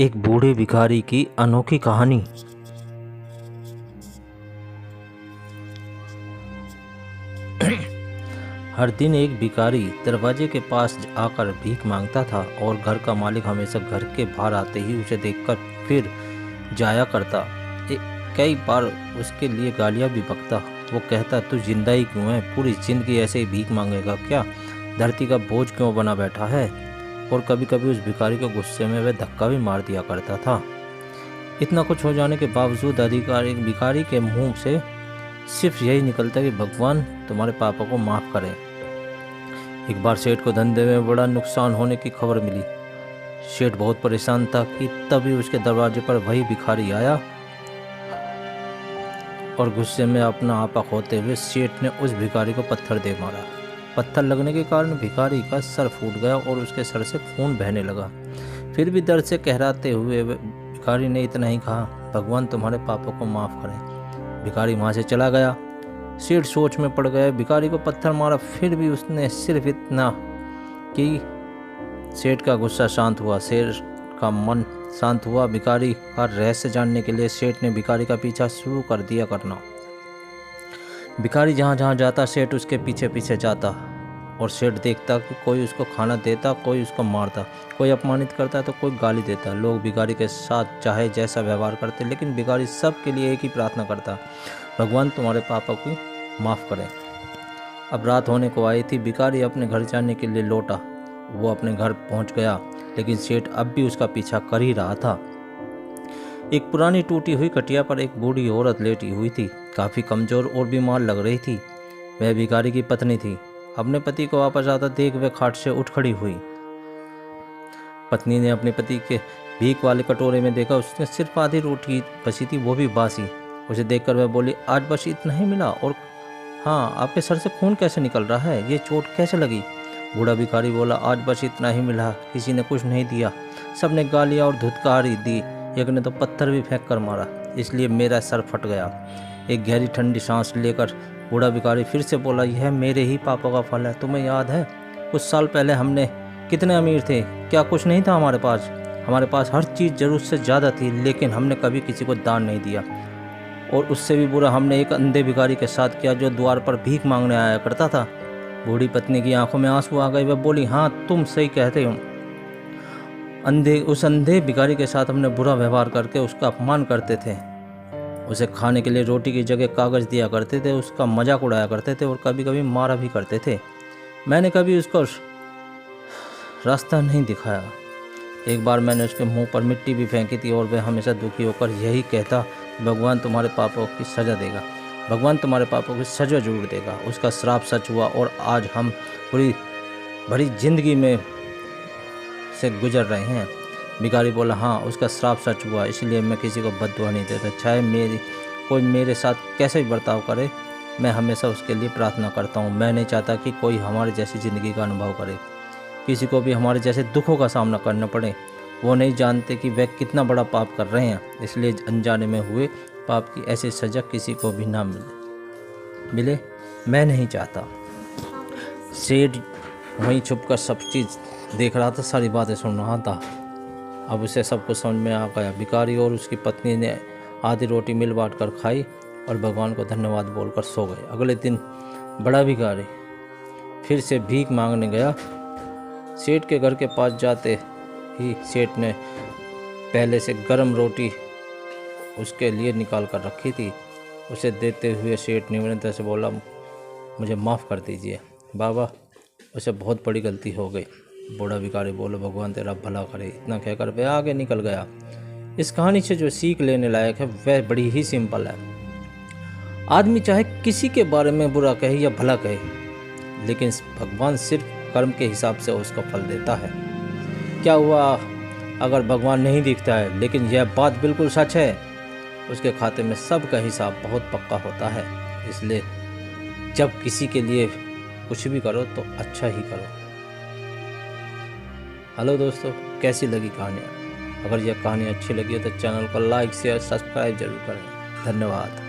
एक बूढ़े भिखारी की अनोखी कहानी। हर दिन एक भिखारी दरवाजे के पास आकर भीख मांगता था और घर का मालिक हमेशा घर के बाहर आते ही उसे देखकर फिर जाया करता। कई बार उसके लिए गालियाँ भी बकता। वो कहता, तू जिंदा ही क्यों है? पूरी जिंदगी ऐसे ही भीख मांगेगा क्या? धरती का बोझ क्यों बना बैठा है? और कभी कभी उस भिखारी को गुस्से में वह धक्का भी मार दिया करता था। इतना कुछ हो जाने के बावजूद भिखारी के मुंह से सिर्फ यही निकलता कि भगवान तुम्हारे पापा को माफ़ करें। एक बार सेठ को धंधे में बड़ा नुकसान होने की खबर मिली। सेठ बहुत परेशान था कि तभी उसके दरवाजे पर वही भिखारी आया और गुस्से में अपना आपा खोते हुए सेठ ने उस भिखारी को पत्थर दे मारा। पत्थर लगने के कारण भिखारी का सर फूट गया और उसके सर से खून बहने लगा। फिर भी दर्द से कहराते हुए भिखारी ने इतना ही कहा, भगवान तुम्हारे पापों को माफ़ करें। भिखारी वहाँ से चला गया। सेठ सोच में पड़ गया। भिखारी को पत्थर मारा, फिर भी उसने सिर्फ इतना कि सेठ का गुस्सा शांत हुआ, सेठ का मन शांत हुआ। भिखारी का रहस्य जानने के लिए सेठ ने भिखारी का पीछा शुरू कर दिया करना। भिखारी जहाँ जहाँ जाता सेठ उसके पीछे पीछे जाता और सेठ देखता कि कोई उसको खाना देता, कोई उसको मारता, कोई अपमानित करता तो कोई गाली देता। लोग भिखारी के साथ चाहे जैसा व्यवहार करते, लेकिन भिखारी सब के लिए एक ही प्रार्थना करता, भगवान तुम्हारे पापा को माफ़ करें। अब रात होने को आई थी। भिखारी अपने घर जाने के लिए लौटा। वो अपने घर पहुंच गया, लेकिन सेठ अब भी उसका पीछा कर ही रहा था। एक पुरानी टूटी हुई खटिया पर एक बूढ़ी औरत लेटी हुई थी। काफ़ी कमज़ोर और बीमार लग रही थी। वह भिखारी की पत्नी थी। अपने पति को वापस आता देख वह खाट से उठ खड़ी हुई। पत्नी ने अपने पति के भीख वाले कटोरे में देखा। उसने सिर्फ आधी रोटी बची थी, वो भी बासी। उसे देखकर वह बोली, आज बस इतना ही मिला? और हाँ, आपके सर से खून कैसे निकल रहा है? ये चोट कैसे लगी? बूढ़ा भिखारी बोला, आज बस इतना ही मिला, किसी ने कुछ नहीं दिया। सबने गालियाँ और धुतकारी दी, एक ने तो पत्थर भी फेंक कर मारा, इसलिए मेरा सर फट गया। एक गहरी ठंडी सांस लेकर बूढ़ा भिखारी फिर से बोला, यह मेरे ही पापों का फल है। तुम्हें याद है कुछ साल पहले हमने कितने अमीर थे? क्या कुछ नहीं था हमारे पास? हमारे पास हर चीज़ ज़रूरत से ज़्यादा थी, लेकिन हमने कभी किसी को दान नहीं दिया। और उससे भी बुरा हमने एक अंधे भिखारी के साथ किया जो द्वार पर भीख मांगने आया करता था। बूढ़ी पत्नी की आंखों में आंसू आ गए। वह बोली, हाँ तुम सही कहते हो। उस अंधे भिखारी के साथ हमने बुरा व्यवहार करके उसका अपमान करते थे। उसे खाने के लिए रोटी की जगह कागज़ दिया करते थे, उसका मजाक उड़ाया करते थे और कभी कभी मारा भी करते थे। मैंने कभी उसको रास्ता नहीं दिखाया। एक बार मैंने उसके मुंह पर मिट्टी भी फेंकी थी और वह हमेशा दुखी होकर यही कहता, भगवान तुम्हारे पापों की सज़ा देगा, भगवान तुम्हारे पापों की सज़ा जरूर देगा। उसका श्राप सच हुआ और आज हम पूरी भरी जिंदगी में से गुजर रहे हैं। भिखारी बोला, हाँ उसका श्राप सच हुआ, इसलिए मैं किसी को बद्दुआ नहीं देता। चाहे कोई मेरे साथ कैसे भी बर्ताव करे, मैं हमेशा उसके लिए प्रार्थना करता हूँ। मैं नहीं चाहता कि कोई हमारे जैसी ज़िंदगी का अनुभव करे, किसी को भी हमारे जैसे दुखों का सामना करना पड़े। वो नहीं जानते कि वह कितना बड़ा पाप कर रहे हैं, इसलिए अनजाने में हुए पाप की ऐसी सज़ा किसी को भी ना मिले मैं नहीं चाहता। सेठ वहीं छुपकर सब चीज़ देख रहा था, सारी बातें सुन रहा था। अब उसे सब कुछ समझ में आ गया। भिखारी और उसकी पत्नी ने आधी रोटी मिल बांट कर खाई और भगवान को धन्यवाद बोलकर सो गए। अगले दिन बड़ा भिखारी फिर से भीख मांगने गया। सेठ के घर के पास जाते ही सेठ ने पहले से गर्म रोटी उसके लिए निकाल कर रखी थी। उसे देते हुए सेठ ने विनम्रता से बोला, मुझे माफ़ कर दीजिए बाबा, उसे बहुत बड़ी गलती हो गई। बूढ़ा भिखारी बोला, भगवान तेरा भला करे। इतना कहकर वह आगे निकल गया। इस कहानी से जो सीख लेने लायक है वह बड़ी ही सिंपल है। आदमी चाहे किसी के बारे में बुरा कहे या भला कहे, लेकिन भगवान सिर्फ कर्म के हिसाब से उसका फल देता है। क्या हुआ अगर भगवान नहीं दिखता है, लेकिन यह बात बिल्कुल सच है, उसके खाते में सब का हिसाब बहुत पक्का होता है। इसलिए जब किसी के लिए कुछ भी करो तो अच्छा ही करो। हेलो दोस्तों, कैसी लगी कहानियाँ? अगर यह कहानी अच्छी लगी है तो चैनल को लाइक शेयर सब्सक्राइब जरूर करें। धन्यवाद।